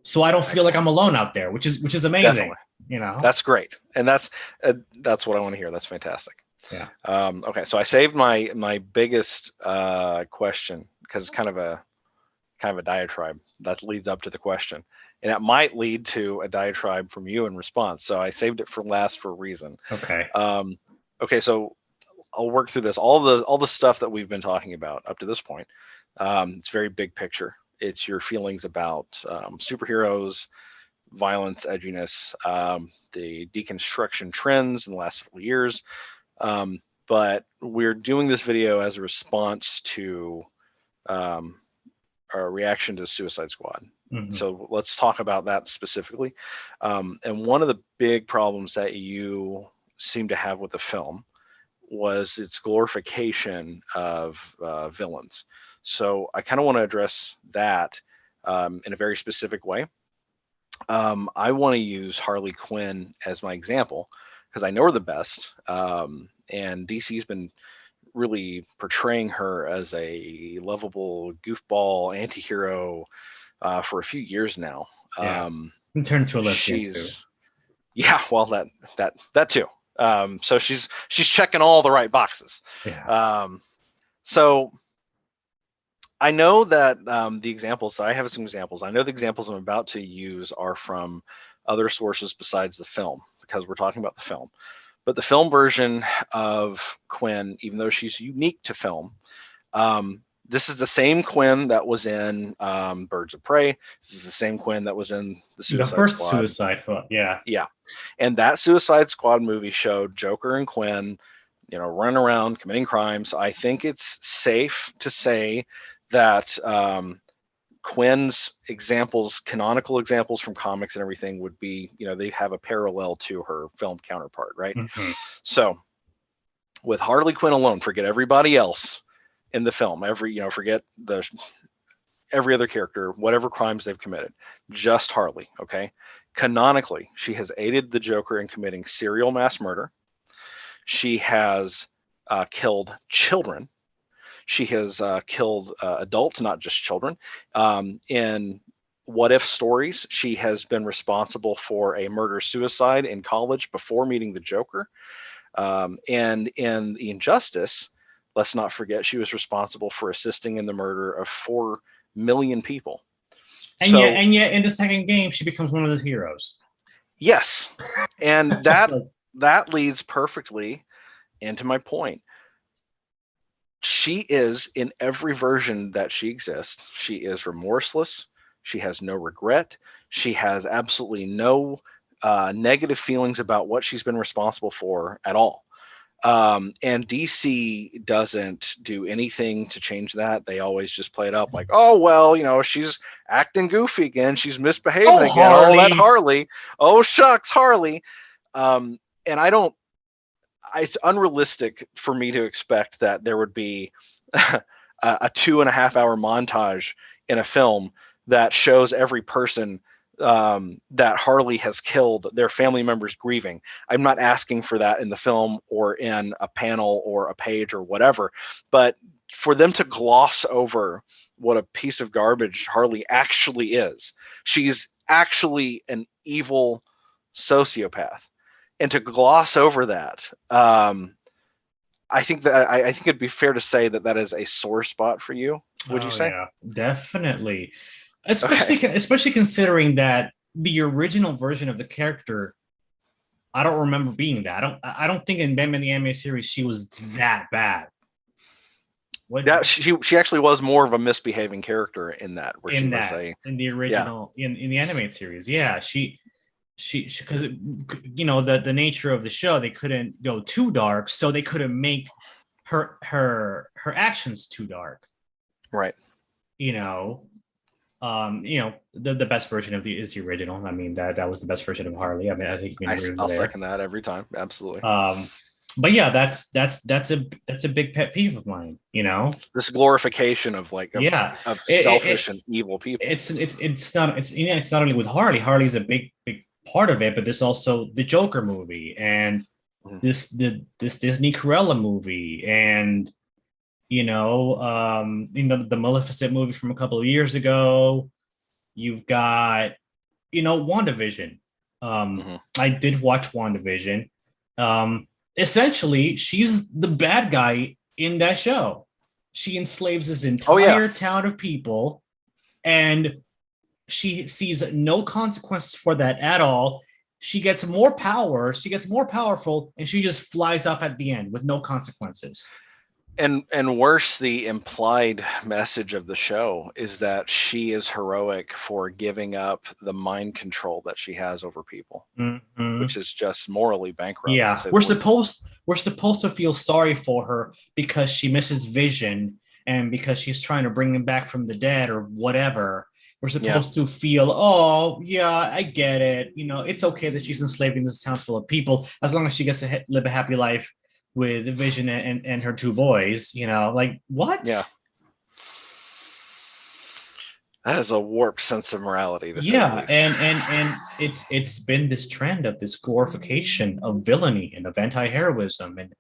So I don't feel like excellent. I'm alone out there, which is amazing, Definitely. you know. That's great. And that's what I want to hear. That's fantastic. Yeah. Okay, so I saved my biggest question because it's kind of a kind of a diatribe that leads up to the question, and it might lead to a diatribe from you in response. So I saved it for last for a reason. Okay. Okay, so I'll work through this. All the stuff that we've been talking about up to this point. It's very big picture. It's your feelings about superheroes, violence, edginess, the deconstruction trends in the last couple of years. But we're doing this video as a response to our reaction to Suicide Squad. Mhm. So let's talk about that specifically. And one of the big problems that you seem to have with the film was its glorification of villains. So I kind of want to address that in a very specific way. I want to use Harley Quinn as my example because I know her the best, and DC's been really portraying her as a lovable goofball anti-hero for a few years now. Yeah. And turn into a lesbian too. She's yeah, well that too. So she's checking all the right boxes. Yeah. So I know that the examples, I have some examples. I know the examples I'm about to use are from other sources besides the film because we're talking about the film. But the film version of Quinn, even though she's unique to film, this is the same Quinn that was in Birds of Prey. This is the same Quinn that was in the Suicide first Squad. Suicide Squad, yeah. Yeah. And that Suicide Squad movie showed Joker and Quinn, running around committing crimes. I think it's safe to say that Quinn's examples, canonical examples from comics and everything would be, they have a parallel to her film counterpart, right? Mm-hmm. So with Harley Quinn alone, forget everybody else in the film, forget every other character, whatever crimes they've committed, just Harley, okay? Canonically, she has aided the Joker in committing serial mass murder. She has killed children. She has killed adults, not just children. In What If stories, she has been responsible for a murder-suicide in college before meeting the Joker. And in The Injustice, let's not forget, she was responsible for assisting in the murder of 4 million people. And yet, in the second game, she becomes one of the heroes. Yes, and that leads perfectly into my point. She is, in every version that she exists, she is remorseless. She has no regret. She has absolutely no negative feelings about what she's been responsible for at all. And DC doesn't do anything to change that. They always just play it up like, oh, well, she's acting goofy again. She's misbehaving again. Harley. Oh, that Harley. Oh, shucks, Harley. And it's unrealistic for me to expect that there would be a 2.5-hour montage in a film that shows every person that Harley has killed, their family members grieving. I'm not asking for that in the film or in a panel or a page or whatever, but for them to gloss over what a piece of garbage Harley actually is. She's actually an evil sociopath. And to gloss over that, I think it'd be fair to say that is a sore spot for you. Would you say? Yeah, definitely. Especially considering that the original version of the character, I don't remember being that. I don't think in Batman the Animated Series she was that bad. She actually was more of a misbehaving character in that. In the original, in the animated series, yeah, she because the nature of the show, they couldn't go too dark, so they couldn't make her actions too dark, right? The best version of is the original. I mean, that was the best version of Harley. I mean, I think I'll second that every time. Absolutely. But yeah, that's a big pet peeve of mine. This glorification of selfish and evil people. It's not only with Harley. Harley's a big part of it, but there's also the Joker movie and this Disney Cruella movie and the Maleficent movie from a couple of years ago. You've got WandaVision. I did watch WandaVision. Essentially, she's the bad guy in that show. She enslaves this entire town of people and she sees no consequences for that at all. She gets more power, she gets more powerful, and she just flies off at the end with no consequences. And worse, the implied message of the show is that she is heroic for giving up the mind control that she has over people, which is just morally bankrupt. Yeah, we're supposed to feel sorry for her because she misses Vision and because she's trying to bring him back from the dead or whatever. We're supposed to feel, oh yeah, I get it. It's okay that she's enslaved in this town full of people as long as she gets to live a happy life with Vision and her two boys. Like what? Yeah. That is a warped sense of morality. Yeah, and it's been this trend of this glorification of villainy and of anti-heroism, and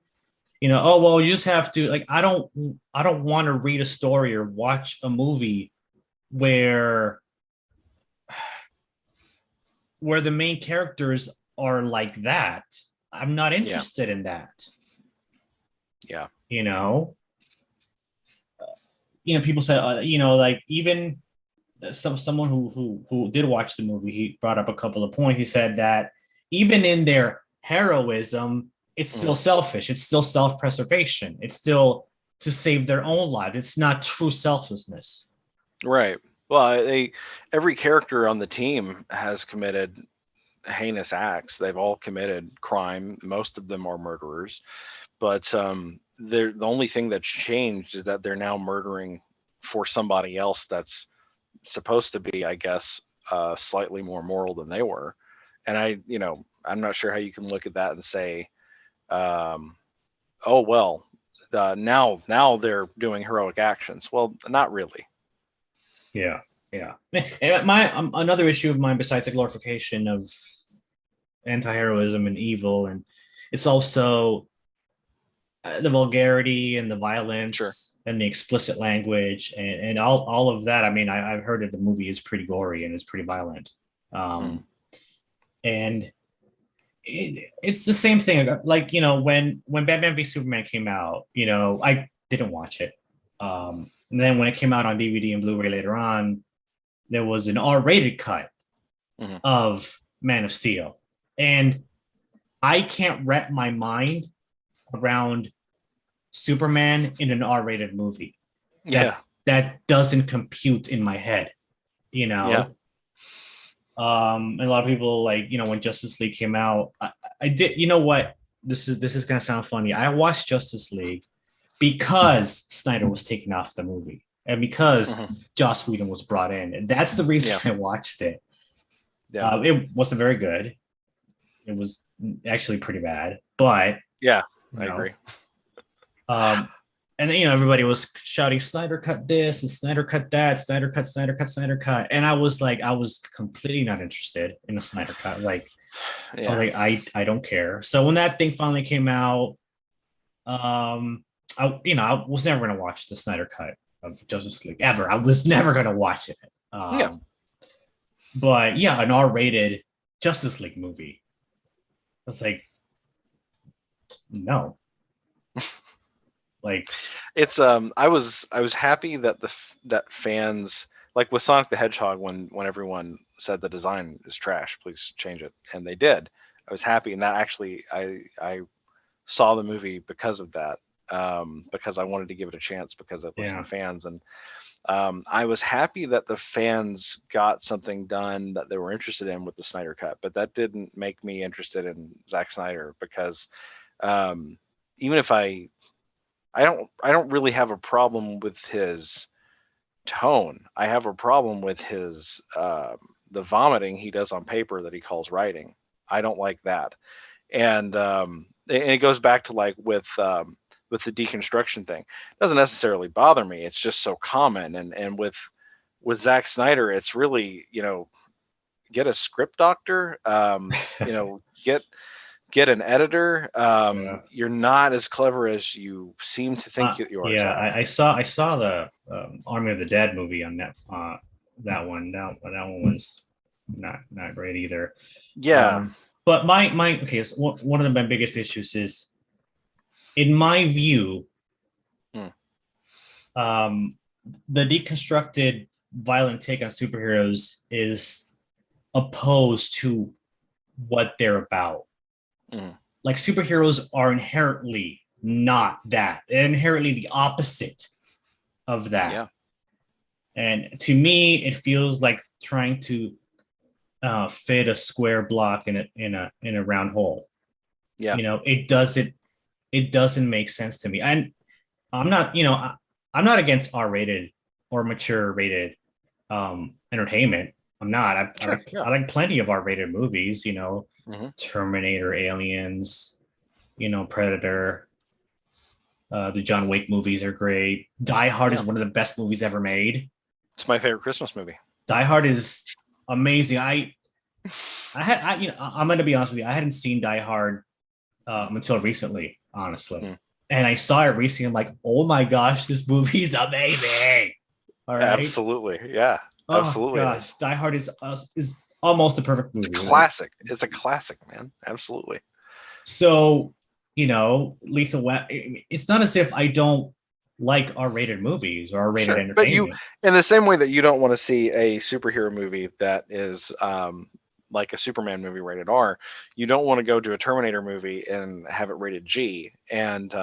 oh well, you just have to, like, I don't want to read a story or watch a movie where the main characters are like that. I'm not interested in that. Yeah. People said, like, even someone who did watch the movie, he brought up a couple of points. He said that even in their heroism, it's still selfish. It's still self-preservation. It's still to save their own life. It's not true selflessness. Right. Well, every character on the team has committed heinous acts. They've all committed crime. Most of them are murderers, but the only thing that's changed is that they're now murdering for somebody else that's supposed to be, I guess, slightly more moral than they were. And I'm not sure how you can look at that and say, oh well, now they're doing heroic actions. Well, not really. Yeah. And another issue of mine, besides the glorification of anti-heroism and evil, and it's also the vulgarity and the violence and the explicit language and all of that. I mean, I've heard that the movie is pretty gory and it's pretty violent. And it's the same thing. Like, when Batman v Superman came out, I didn't watch it. And then when it came out on DVD and Blu-ray later on, there was an R-rated cut of Man of Steel. And I can't wrap my mind around Superman in an R-rated movie. That doesn't compute in my head, Yeah. And a lot of people, like, when Justice League came out, I did, what? This is gonna sound funny. I watched Justice League because Snyder was taken off the movie and because Joss Whedon was brought in. And that's the reason I watched it. Yeah. It wasn't very good. It was actually pretty bad, but I agree. And then, everybody was shouting, Snyder cut this and Snyder cut that, Snyder cut. And I was completely not interested in a Snyder cut. Like, I was like, I don't care. So when that thing finally came out, I was never going to watch the Snyder cut of Justice League ever. I was never going to watch it. But yeah, an R-rated Justice League movie. I was like, no. Like, it's I was happy that that fans, like with Sonic the Hedgehog, when everyone said the design is trash, please change it, and they did. I was happy, and that actually I saw the movie because of that, because I wanted to give it a chance because it was some fans, and I was happy that the fans got something done that they were interested in with the Snyder Cut, but that didn't make me interested in Zack Snyder because even if I don't really have a problem with his tone. I have a problem with his the vomiting he does on paper that he calls writing. I don't like that, and it goes back to, like, with the deconstruction thing. It doesn't necessarily bother me. It's just so common, and with Zack Snyder, it's really, get a script doctor, get an editor. You're not as clever as you seem to think you are. I saw the Army of the Dead movie on that one. That one was not great either. But my okay, so one of my biggest issues is, in my view, the deconstructed violent take on superheroes is opposed to what they're about. Like superheroes are inherently not that. They're inherently the opposite of that. Yeah. And to me, it feels like trying to fit a square block in a round hole. Yeah. You know, it doesn't make sense to me. And I'm not, I'm not against R-rated or mature rated entertainment. I'm not. I like plenty of R-rated movies, Terminator, Aliens, Predator. The John Wick movies are great. Die Hard is one of the best movies ever made. It's my favorite Christmas movie. Die Hard is amazing. I'm going to be honest with you. I hadn't seen Die Hard until recently, honestly. And I saw it recently. I'm like, oh my gosh, this movie is amazing. All right. Absolutely. Yeah. Absolutely. Gosh. Die Hard is almost the perfect movie. It's a classic. Right? It's a classic, man. Absolutely. So, Lethal Weapon. It's not as if I don't like R-rated movies or R-rated entertainment. But you, in the same way that you don't want to see a superhero movie that is like a Superman movie rated R, you don't want to go to a Terminator movie and have it rated G. And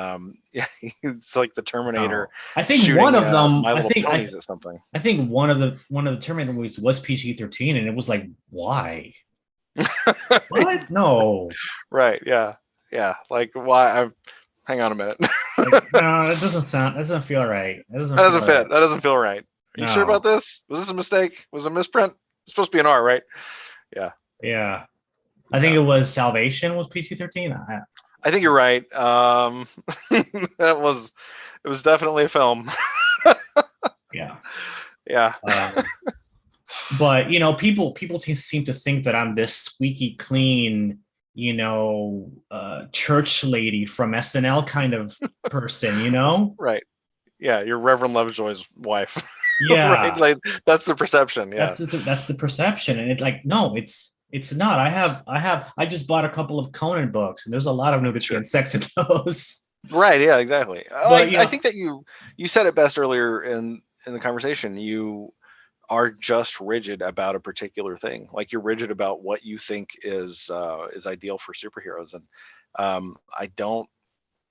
it's like the Terminator. No. I think one of them. I think one of the Terminator movies was PG-13, and it was like, why? What? No. Right. Yeah. Yeah. Like, why? Hang on a minute. Like, no, that doesn't feel right. That doesn't fit. Right. That doesn't feel right. Are you sure about this? Was this a mistake? Was it a misprint? It's supposed to be an R, right? Yeah. Yeah. I think it was Salvation was PG-13. I think you're right. It was definitely a film. Yeah. Yeah. But people seem to think that I'm this squeaky clean, church lady from SNL kind of person, Right. Yeah, you're Reverend Lovejoy's wife. Yeah. Right? Like, that's the perception. Yeah. That's the perception. And it's like, no, it's not. I just bought a couple of Conan books, and there's a lot of nudity and sex in those. Right, yeah, exactly. But, I think that you said it best earlier in the conversation. You are just rigid about a particular thing. Like, you're rigid about what you think is ideal for superheroes, and I don't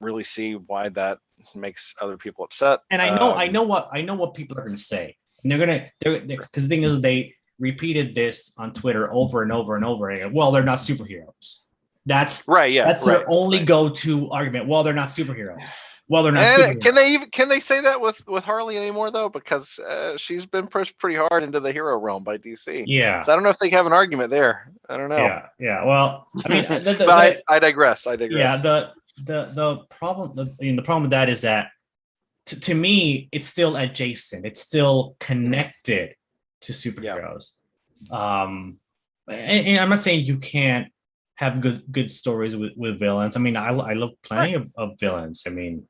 really see why that makes other people upset. And I know what people are going to say. And they're because the thing is, they repeated this on Twitter over and over and over again. Well, they're not superheroes. That's right. Yeah, that's their only go-to argument. Well, they're not superheroes. Well, they're not. Superheroes. Can they say that with Harley anymore though? Because she's been pushed pretty hard into the hero realm by DC. Yeah. So I don't know if they have an argument there. I don't know. Yeah. Yeah. Well, I mean, I digress. Yeah. The problem with that is that to me it's still adjacent. It's still connected to superheroes. Yeah. And I'm not saying you can't have good stories with villains. I mean, I love plenty of villains. I mean,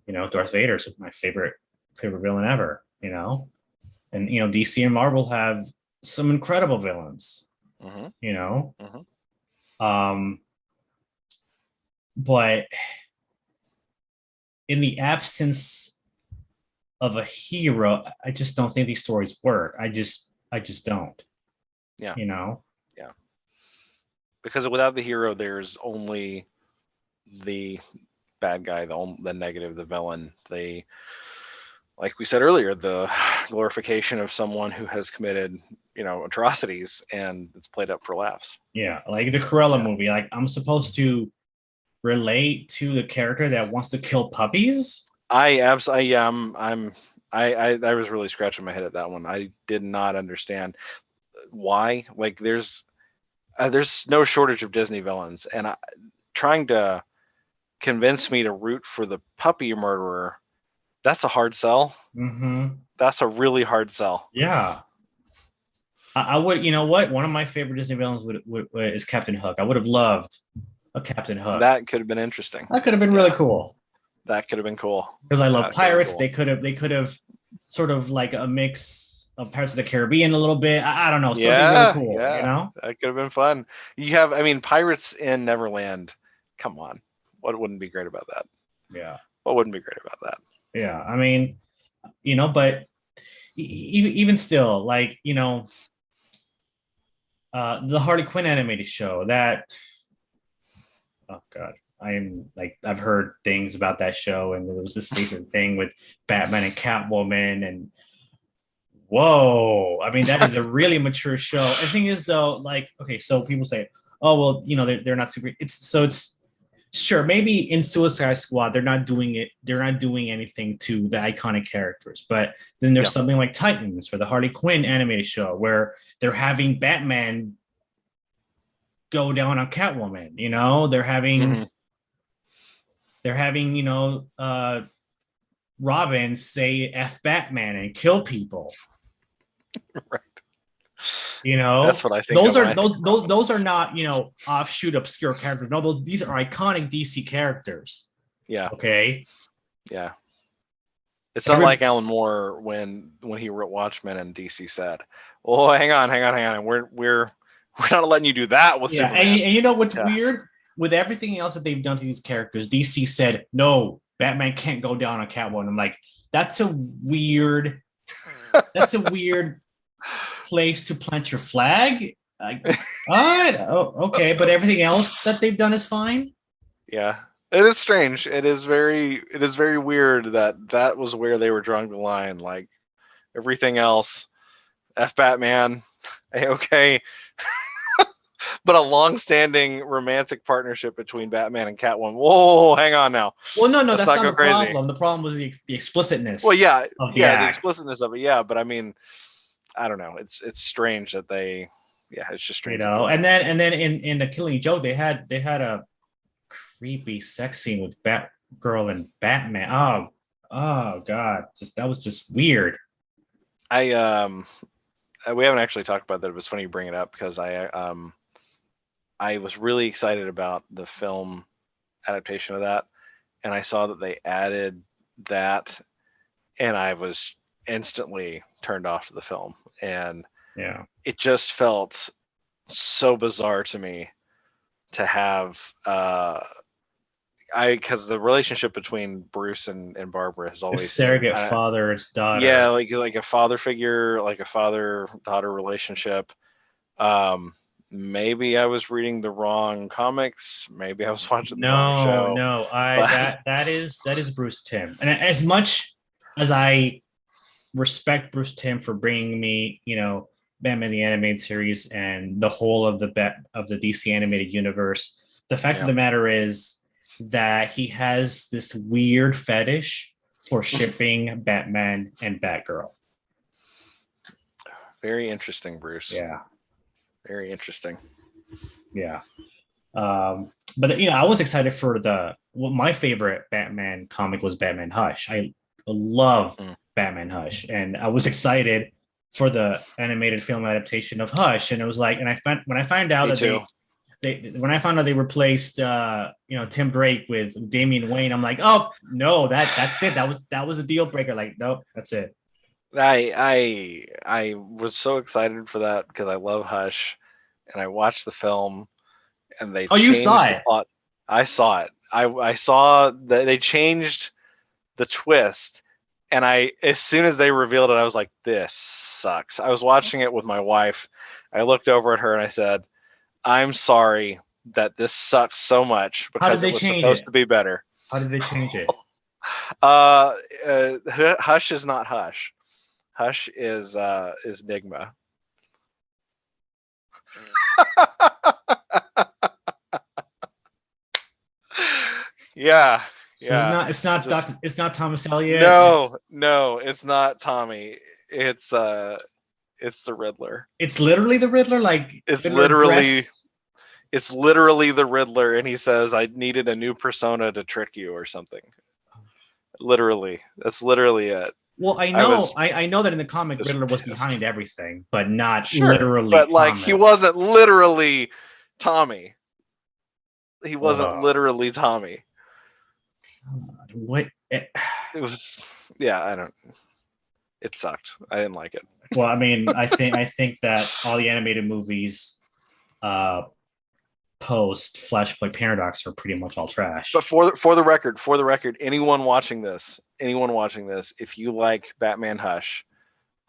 Darth Vader is my favorite villain ever. And DC and Marvel have some incredible villains. Mm-hmm. But in the absence of a hero, I just don't think these stories work. I just don't. Yeah. Yeah. Because without the hero, there's only the bad guy, the negative, the villain, like we said earlier, the glorification of someone who has committed, atrocities, and it's played up for laughs. Yeah, like the Cruella movie. Like, I'm supposed to relate to the character that wants to kill puppies. I absolutely I was really scratching my head at that one. I did not understand why. Like, there's no shortage of Disney villains, and trying to convince me to root for the puppy murderer, that's a hard sell. Mm-hmm. That's a really hard sell. Yeah. I would, one of my favorite Disney villains is Captain Hook. I would have loved a Captain Hook. That could have been interesting. That could have been really cool. That could have been cool. Because I love pirates. Cool. They could have sort of like a mix of Pirates of the Caribbean a little bit. I don't know. Something really cool. Yeah. That could have been fun. You have, Pirates in Neverland. Come on. What wouldn't be great about that? Yeah. What wouldn't be great about that? Yeah. I mean, but even still, like, the Harley Quinn animated show that, oh god, I'm like, I've heard things about that show, and there was this recent thing with Batman and Catwoman, and whoa, I mean, that is a really mature show. And the thing is, though, like, okay, so people say, oh well, they're not super. It's sure, maybe in Suicide Squad they're not doing anything to the iconic characters, but then there's Yeah. something like Titans or the Harley Quinn animated show where they're having Batman go down on Catwoman. Hmm. They're having Robin say F Batman and kill people. Right. You know, That's what I think. those of when are I think those are not offshoot obscure characters. No, these are iconic DC characters. Yeah. Okay. Yeah. It's not like Alan Moore when he wrote Watchmen and DC said, "Oh, hang on, we're not letting you do that with Yeah, Superman." and you know what's Yeah. weird? With everything else that they've done to these characters, DC said no, Batman can't go down on Catwoman. I'm like, that's a weird place to plant your flag. Like, all right, okay, but everything else that they've done is fine. Yeah. It is strange. It is very weird that was where they were drawing the line. Like everything else, F Batman, okay. But a long-standing romantic partnership between Batman and Catwoman. Whoa, hang on now. Well, no, Let's that's not not go the crazy. problem. The problem was the explicitness. Well, yeah, of the the act. explicitness of it, yeah. But I mean, I don't know. It's strange that they, yeah, it's just strange. And then in the Killing Joke, they had a creepy sex scene with Batgirl and Batman. Oh god, that was just weird. We haven't actually talked about that. It was funny you bring it up because I was really excited about the film adaptation of that, and I saw that they added that, and I was instantly turned off to the film, and Yeah, it just felt so bizarre to me to have because the relationship between Bruce and Barbara has a always seemed surrogate father's daughter. yeah, like a father figure, like a father daughter relationship. Maybe I was reading the wrong comics. Maybe I was watching the wrong show. No, But that is Bruce Timm, and as much as I respect Bruce Timm for bringing me, Batman the Animated Series and the whole of the DC animated universe, the fact of the matter is that he has this weird fetish for shipping Batman and Batgirl. Very interesting, Bruce. Yeah. Very interesting. Yeah. But I was excited for my favorite Batman comic was Batman Hush. I love Batman Hush, and I was excited for the animated film adaptation of Hush. And it was like, and when I found out they replaced Tim Drake with Damian Wayne, I'm like, oh no, that's it. That was a deal breaker. Like, nope, that's it. I was so excited for that because I love Hush, and I watched the film, and they you changed saw the it. plot. I saw it. I saw that they changed the twist, and as soon as they revealed it, I was like, this sucks. I was watching it with my wife. I looked over at her and I said, I'm sorry that this sucks so much because it was supposed to be better. How did they change it? Hush is not Hush. Hush is Nigma. Yeah. So it's not Thomas Elliot. No, it's not Tommy. It's the Riddler. It's literally the Riddler. Like it's literally the Riddler, and he says, "I needed a new persona to trick you" or something. Literally, that's literally it. Well, I know that in the comic, Riddler was behind everything, but not literally. But like, he wasn't literally Tommy. He wasn't literally Tommy. God, what? It was, yeah. I don't. It sucked. I didn't like it. Well, I mean, I think that all the animated movies, post Flashpoint Paradox are pretty much all trash. But for the record, anyone watching this, if you like Batman Hush,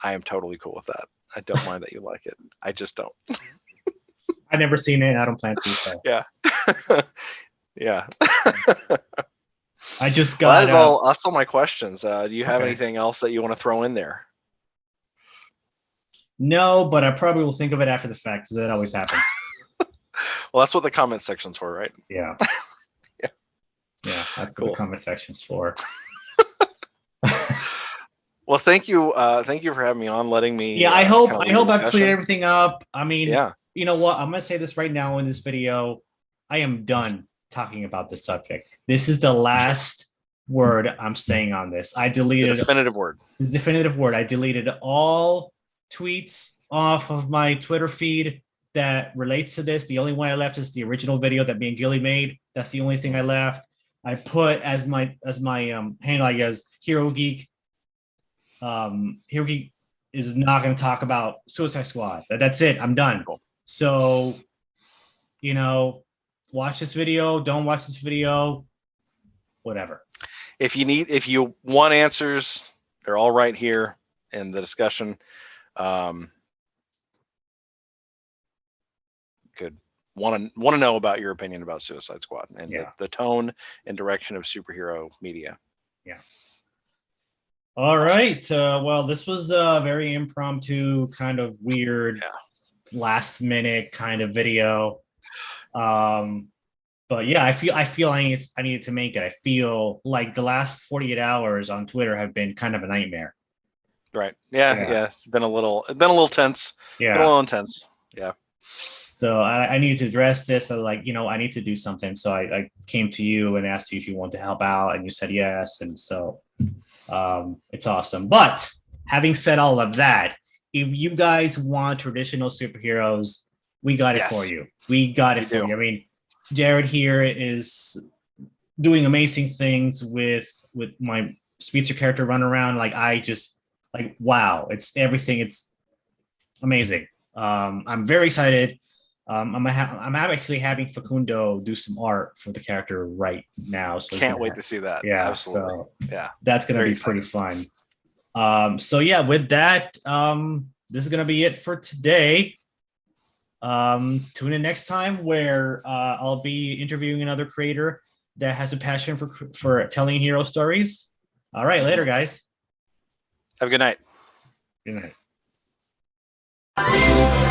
I am totally cool with that. I don't mind that you like it. I just don't. I've never seen it. And I don't plan to. So Yeah. Yeah. I just Well, got. that's all my questions. Do you have Okay. anything else that you want to throw in there? No, but I probably will think of it after the fact because that always happens. Well, that's what the comment section's for, right? Yeah. Yeah. Yeah, that's Cool. what the comment section's for. Well, thank you for having me on, letting me. Yeah, I hope I've cleared everything up. I mean, yeah. You know what? I'm gonna say this right now in this video. I am done talking about this subject. This is the last word I'm saying on this. I deleted the definitive word. The definitive word. I deleted all tweets off of my Twitter feed that relates to this. The only one I left is the original video that me and Gilly made. That's the only thing I left. I put as my handle, I guess, HEROGEEK. HEROGEEK is not going to talk about Suicide Squad. That's it. I'm done. Cool. So, you know, watch this video. Don't watch this video. Whatever. If you want answers, they're all right here in the discussion. Good. Want to know about your opinion about Suicide Squad and the tone and direction of superhero media. Yeah. All right. Well, this was a very impromptu, kind of weird, last minute kind of video. But yeah, I feel I needed to make it. I feel like the last 48 hours on Twitter have been kind of a nightmare. Right. Yeah. It's been a little tense. Yeah. Been a little intense. Yeah. So I needed to address this. I I need to do something. So I came to you and asked you if you want to help out, and you said yes. And so it's awesome. But having said all of that, if you guys want traditional superheroes, we got it for you. We got it for you. I mean, Jared here is doing amazing things with my speedster character run around. Wow, it's everything. It's amazing. I'm very excited. I'm actually having Facundo do some art for the character right now. So can't wait to see that. Yeah, absolutely. So yeah, that's gonna be pretty fun. So yeah, with that, this is gonna be it for today. Tune in next time where I'll be interviewing another creator that has a passion for telling hero stories. All right, later, guys. Have a good night. Good night.